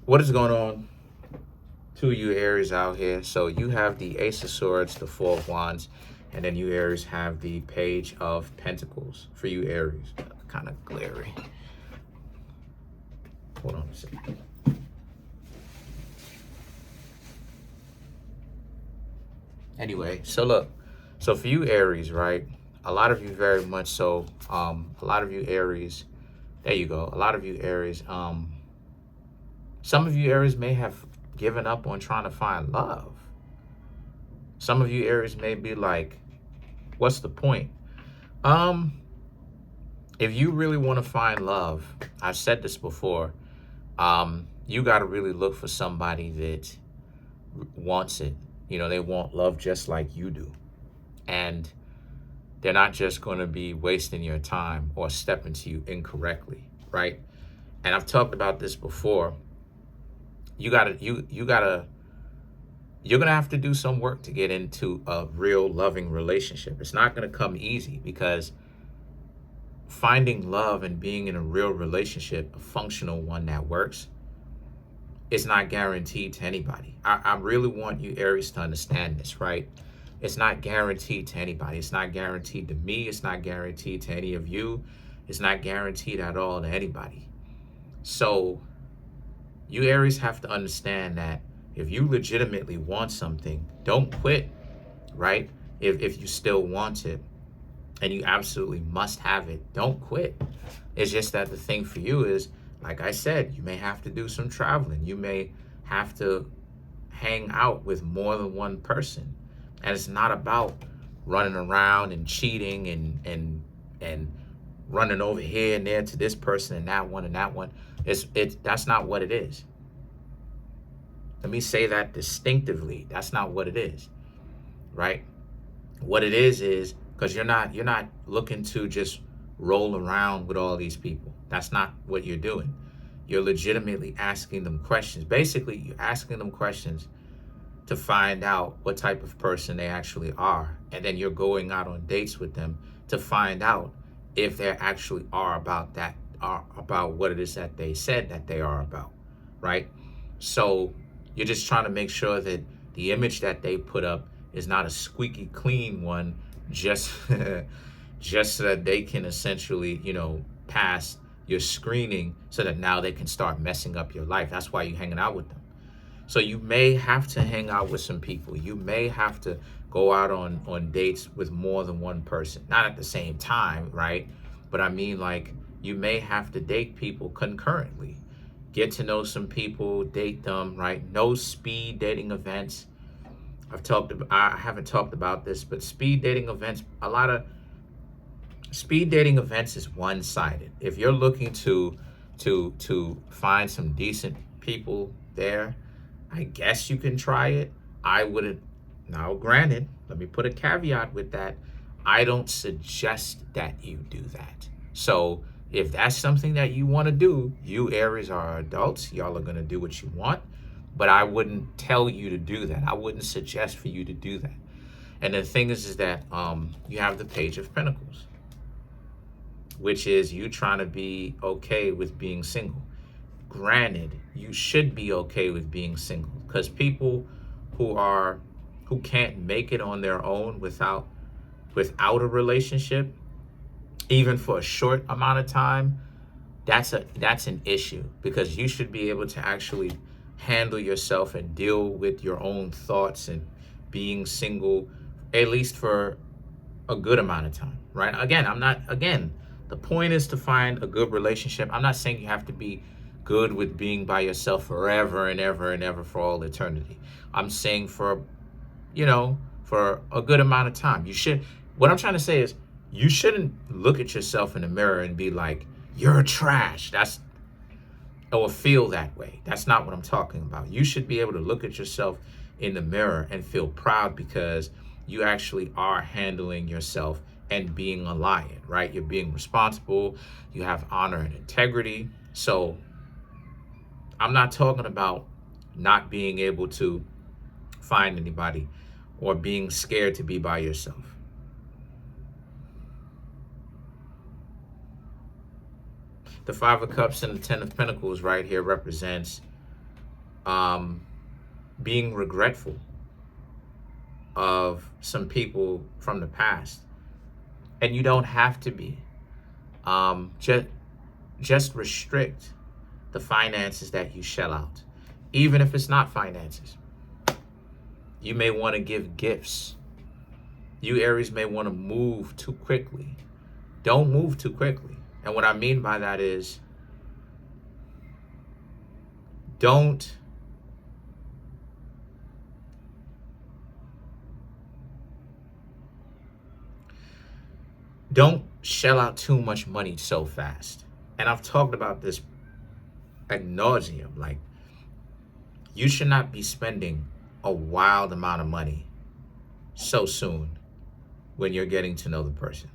What is going on to you Aries out here? So you have the Ace of Swords, the Four of Wands, and then you Aries have the Page of Pentacles for you Aries. Kind of glary. Hold on a second. Anyway, so look. So for you Aries, right? A lot of you very much so, a lot of you Aries, there you go. A lot of you Aries, some of you Aries may have given up on trying to find love. Some of you Aries may be like, what's the point? If you really want to find love, I've said this before, you got to really look for somebody that wants it. You know, they want love just like you do. And they're not just going to be wasting your time or stepping to you incorrectly, right? And I've talked about this before. You're gonna have to do some work to get into a real loving relationship. It's not gonna come easy because finding love and being in a real relationship, a functional one that works, is not guaranteed to anybody. I really want you Aries to understand this, right? It's not guaranteed to anybody. It's not guaranteed to me. It's not guaranteed to any of you. It's not guaranteed at all to anybody. So you Aries have to understand that if you legitimately want something, don't quit, right? If you still want it and you absolutely must have it, don't quit. It's just that the thing for you is, like I said, you may have to do some traveling. You may have to hang out with more than one person. And it's not about running around and cheating and running over here and there to this person and that one and that one. That's not what it is. Let me say that distinctively. That's not what it is, right? What it is because you're not looking to just roll around with all these people. That's not what you're doing. You're legitimately asking them questions. Basically, you're asking them questions to find out what type of person they actually are. And then you're going out on dates with them to find out if they actually are about that, are about what it is that they said that they are about, right? So you're just trying to make sure that the image that they put up is not a squeaky clean one, just just so that they can essentially, pass your screening so that now they can start messing up your life. That's why you're hanging out with them. So you may have to hang out with some people. You may have to go out on dates with more than one person. Not at the same time, right? But I mean, like, you may have to date people concurrently. Get to know some people, date them, right? No speed dating events. I haven't talked about this, but speed dating events, a lot of speed dating events is one-sided. If you're looking to find some decent people there, I guess you can try it. I wouldn't. Now, granted, let me put a caveat with that. I don't suggest that you do that. So if that's something that you want to do, you Aries are adults. Y'all are going to do what you want. But I wouldn't tell you to do that. I wouldn't suggest for you to do that. And the thing is that you have the Page of Pentacles, which is you trying to be okay with being single. Granted, you should be okay with being single because people who can't make it on their own without a relationship, even for a short amount of time, that's an issue, because you should be able to actually handle yourself and deal with your own thoughts and being single at least for a good amount of time, right? Again, the point is to find a good relationship. I'm not saying you have to be good with being by yourself forever and ever and ever for all eternity. I'm saying for a good amount of time. What I'm trying to say is you shouldn't look at yourself in the mirror and be like, you're trash. Or feel that way. That's not what I'm talking about. You should be able to look at yourself in the mirror and feel proud because you actually are handling yourself and being a lion, right? You're being responsible. You have honor and integrity. So I'm not talking about not being able to find anybody or being scared to be by yourself. The Five of Cups and the Ten of Pentacles right here represents um, being regretful of some people from the past, and you don't have to be. Just restrict the finances that you shell out, even if it's not finances. You may want to give gifts. You Aries may want to move too quickly. Don't move too quickly. And what I mean by that is, don't shell out too much money so fast. And I've talked about this ad nauseum. Like, you should not be spending a wild amount of money so soon when you're getting to know the person.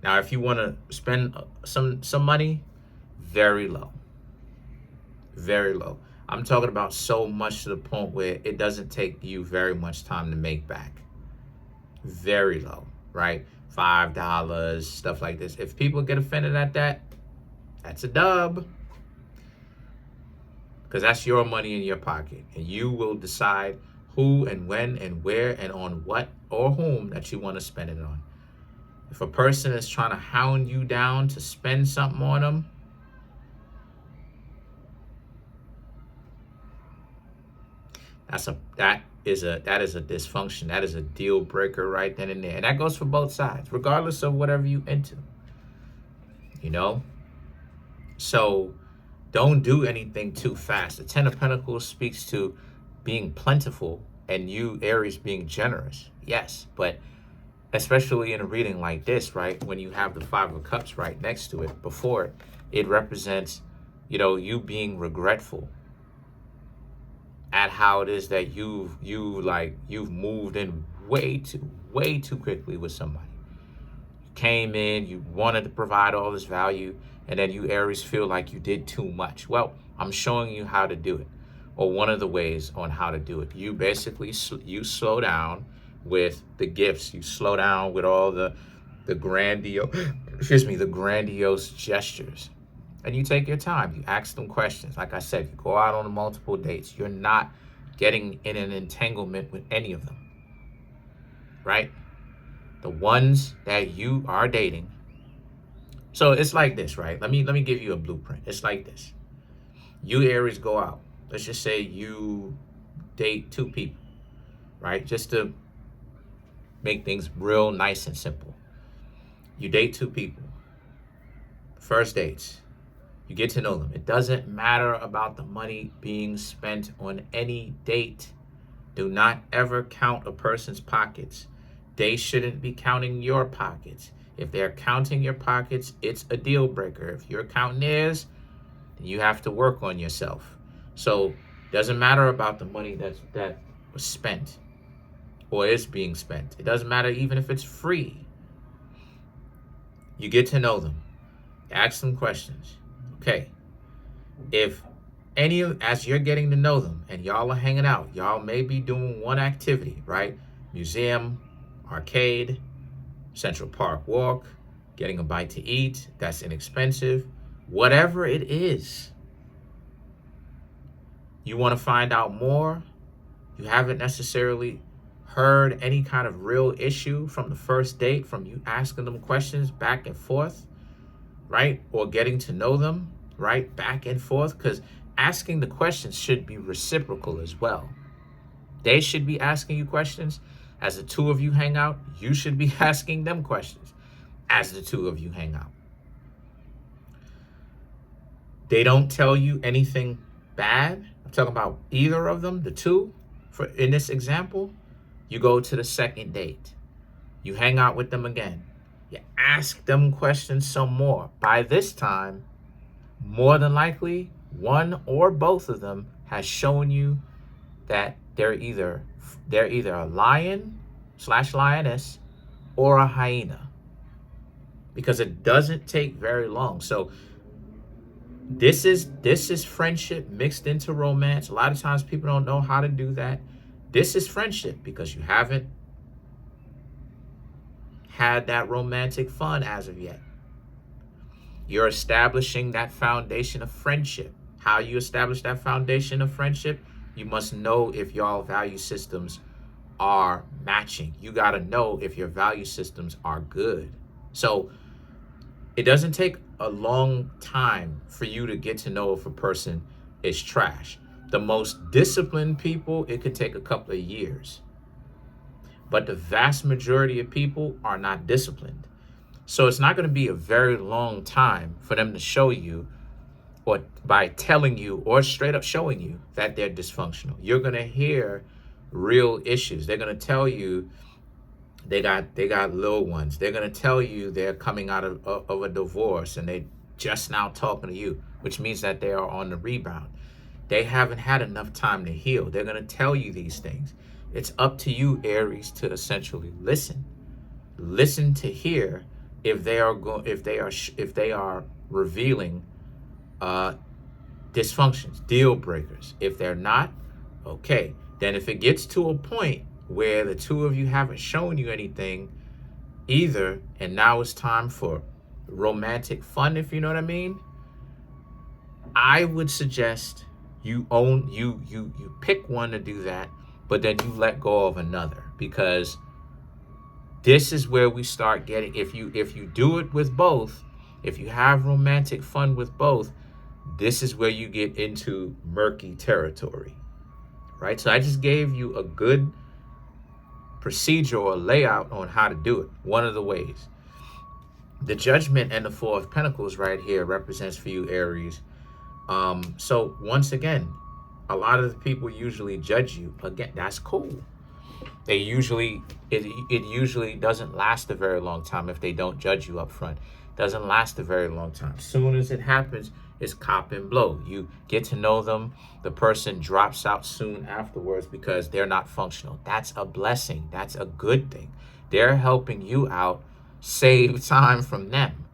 Now, if you want to spend some money, very low. Very low. I'm talking about so much to the point where it doesn't take you very much time to make back. Very low, right? $5, stuff like this. If people get offended at that, that's a dub. Because that's your money in your pocket. And you will decide who and when and where and on what or whom that you want to spend it on. If a person is trying to hound you down to spend something on them, that is a dysfunction. That is a deal breaker right then and there. And that goes for both sides, regardless of whatever you into. You know? So don't do anything too fast. The Ten of Pentacles speaks to being plentiful and you, Aries, being generous. Yes, but especially in a reading like this, right, when you have the Five of Cups right next to it, before it, it represents, you know, you being regretful at how it is that you've moved in way too quickly with somebody. You came in, you wanted to provide all this value, and then you Aries feel like you did too much. Well, I'm showing you how to do it, or one of the ways on how to do it. You basically, you slow down with the gifts. You slow down with all the grandiose gestures. And you take your time. You ask them questions. Like I said, you go out on multiple dates. You're not getting in an entanglement with any of them, right? The ones that you are dating. So it's like this, right? Let me give you a blueprint. It's like this. You Aries go out. Let's just say you date 2 people, right? Just to make things real nice and simple. You date 2 people. First dates. You get to know them. It doesn't matter about the money being spent on any date. Do not ever count a person's pockets. They shouldn't be counting your pockets. If they're counting your pockets, it's a deal breaker. If you're counting theirs, then you have to work on yourself. So it doesn't matter about the money that was spent or is being spent. It doesn't matter even if it's free. You get to know them. Ask them questions. Okay, as you're getting to know them and y'all are hanging out, y'all may be doing one activity, right? Museum, arcade, Central Park walk, getting a bite to eat, that's inexpensive. Whatever it is, you want to find out more, you haven't necessarily heard any kind of real issue from the first date, from you asking them questions back and forth, right? Or getting to know them, right? Back and forth, because asking the questions should be reciprocal as well. They should be asking you questions. As the 2 of you hang out, you should be asking them questions as the 2 of you hang out. They don't tell you anything bad. I'm talking about either of them, the 2. In this example, you go to the second date. You hang out with them again. You ask them questions some more. By this time, more than likely, one or both of them has shown you that they're either a lion/lioness or a hyena, because it doesn't take very long. So this is friendship mixed into romance. A lot of times people don't know how to do that. This is friendship because you haven't had that romantic fun as of yet. You're establishing that foundation of friendship. How you establish that foundation of friendship? You must know if y'all value systems are matching. You got to know if your value systems are good. So it doesn't take a long time for you to get to know if a person is trash. The most disciplined people, it could take a couple of years. But the vast majority of people are not disciplined. So it's not going to be a very long time for them to show you, or by telling you or straight up showing you that they're dysfunctional. You're going to hear real issues. They're going to tell you they got little ones. They're going to tell you they're coming out of a divorce and they just now talking to you, which means that they are on the rebound. They haven't had enough time to heal. They're going to tell you these things. It's up to you, Aries, to essentially listen. Listen to hear if they are revealing dysfunctions, deal breakers. If they're not, okay. Then if it gets to a point where the two of you haven't shown you anything either, and now it's time for romantic fun, if you know what I mean, I would suggest you pick one to do that, but then you let go of another, because this is where we start getting, if you do it with both, if you have romantic fun with both, this is where you get into murky territory, right? So I just gave you a good procedure or layout on how to do it. One of the ways. The Judgment and the Four of Pentacles right here represents for you, Aries. So once again, a lot of the people usually judge you. Again, that's cool. They usually, it usually doesn't last a very long time if they don't judge you up front. Doesn't last a very long time. Soon as it happens, it's cop and blow. You get to know them. The person drops out soon afterwards because they're not functional. That's a blessing. That's a good thing. They're helping you out, save time from them.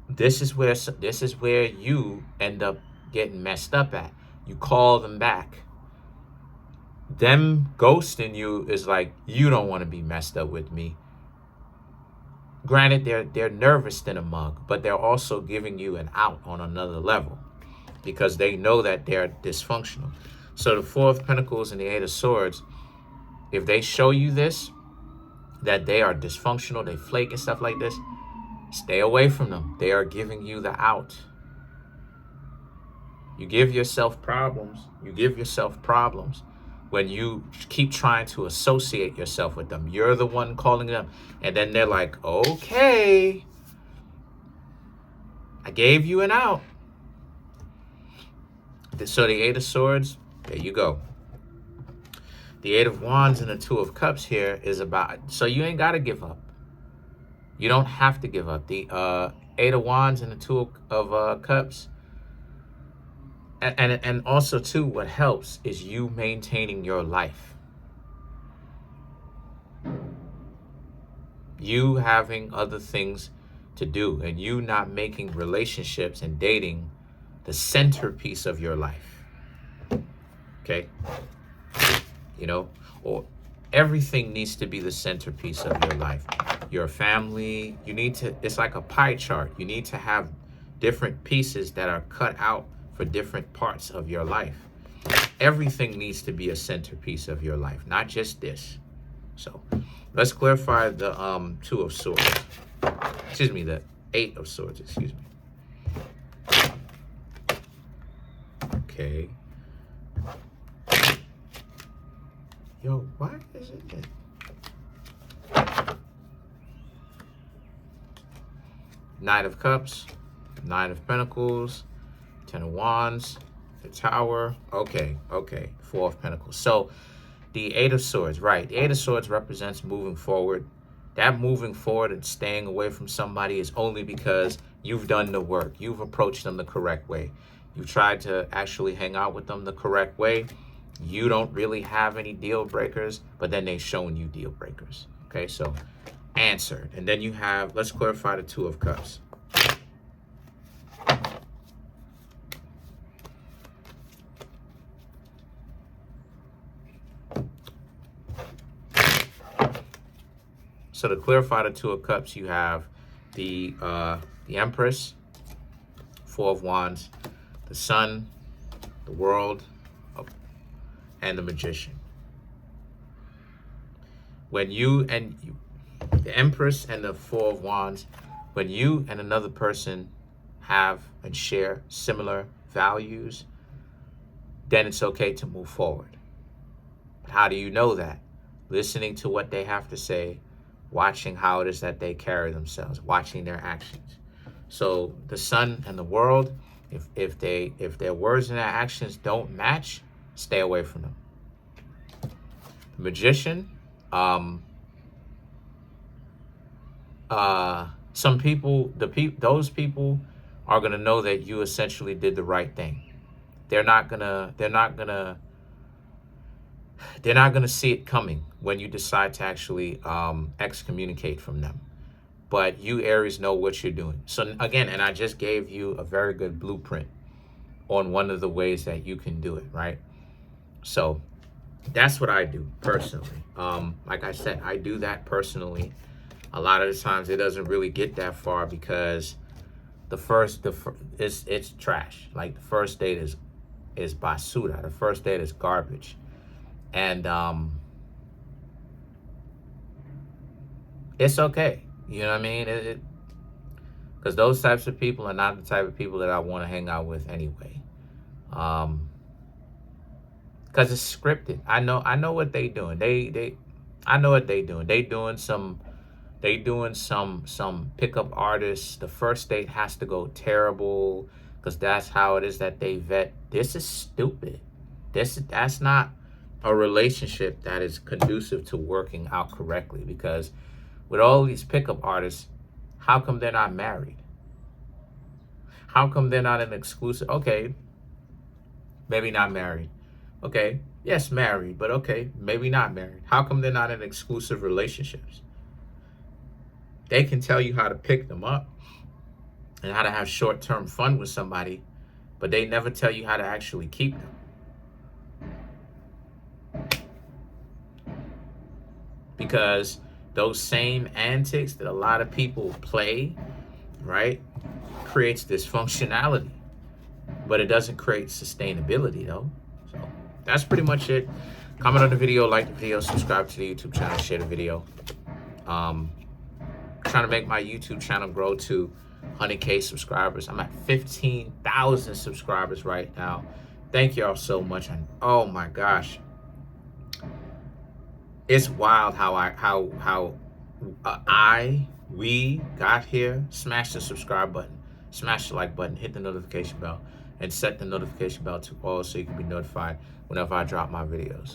This is where you end up getting messed up at. You call them back. Them ghosting you is like, you don't want to be messed up with me. Granted, they're nervous in a mug, but they're also giving you an out on another level because they know that they're dysfunctional. So the Four of Pentacles and the Eight of Swords, if they show you this, that they are dysfunctional, they flake and stuff like this, stay away from them. They are giving you the out. You give yourself problems. You give yourself problems when you keep trying to associate yourself with them. You're the one calling them. And then they're like, okay, I gave you an out. So the Eight of Swords, there you go. The Eight of Wands and the Two of Cups here is about, so you ain't got to give up. You don't have to give up. The Eight of Wands and the Two of Cups, and also too, what helps is you maintaining your life. You having other things to do, and you not making relationships and dating the centerpiece of your life. Okay? You know, or everything needs to be the centerpiece of your life. Your family, you need to, it's like a pie chart. You need to have different pieces that are cut out for different parts of your life. Everything needs to be a centerpiece of your life, not just this. So let's clarify the Two of Swords. Excuse me, the Eight of Swords, excuse me. Okay. Yo, why is it? Knight of Cups, Nine of Pentacles, Ten of Wands, the Tower. Okay. Four of Pentacles. So the Eight of Swords, right. The Eight of Swords represents moving forward. That moving forward and staying away from somebody is only because you've done the work. You've approached them the correct way. You've tried to actually hang out with them the correct way. You don't really have any deal breakers, but then they've shown you deal breakers. Okay, so answered. And then you have, let's clarify the Two of Cups. So to clarify the Two of Cups, you have the Empress, Four of Wands, the Sun, the World, and the Magician. When you and you, the Empress and the Four of Wands, when you and another person have and share similar values, then it's okay to move forward. But how do you know that? Listening to what they have to say, watching how it is that they carry themselves, watching their actions. So the sun and the world, if their words and their actions don't match, stay away from them. The Magician, some people, those people are gonna know that you essentially did the right thing. They're not gonna see it coming when you decide to actually excommunicate from them. But you, Aries, know what you're doing. So again, and I just gave you a very good blueprint on one of the ways that you can do it, right? So that's what I do personally. Like I said, I do that personally. A lot of the times it doesn't really get that far because it's trash. Like the first date is basura. The first date is garbage. And it's okay. You know what I mean? Because those types of people are not the type of people that I want to hang out with anyway. Because it's scripted. I know what they doing. I know what they doing. They doing some pickup artists. The first date has to go terrible because that's how it is that they vet. This is stupid. That's not a relationship that is conducive to working out correctly, because with all these pickup artists, how come they're not married? How come they're not an exclusive? Okay, maybe not married. Okay, yes, married, but okay, maybe not married. How come they're not in exclusive relationships? They can tell you how to pick them up and how to have short-term fun with somebody, but they never tell you how to actually keep them. Because those same antics that a lot of people play, right, creates dysfunctionality, but it doesn't create sustainability though. So that's pretty much it. Comment on the video, like the video, subscribe to the YouTube channel, share the video. Trying to make my YouTube channel grow to 100K subscribers. I'm at 15,000 subscribers right now. Thank y'all so much. And oh my gosh, it's wild how we got here. Smash the subscribe button, smash the like button, hit the notification bell, and set the notification bell to all so you can be notified whenever I drop my videos.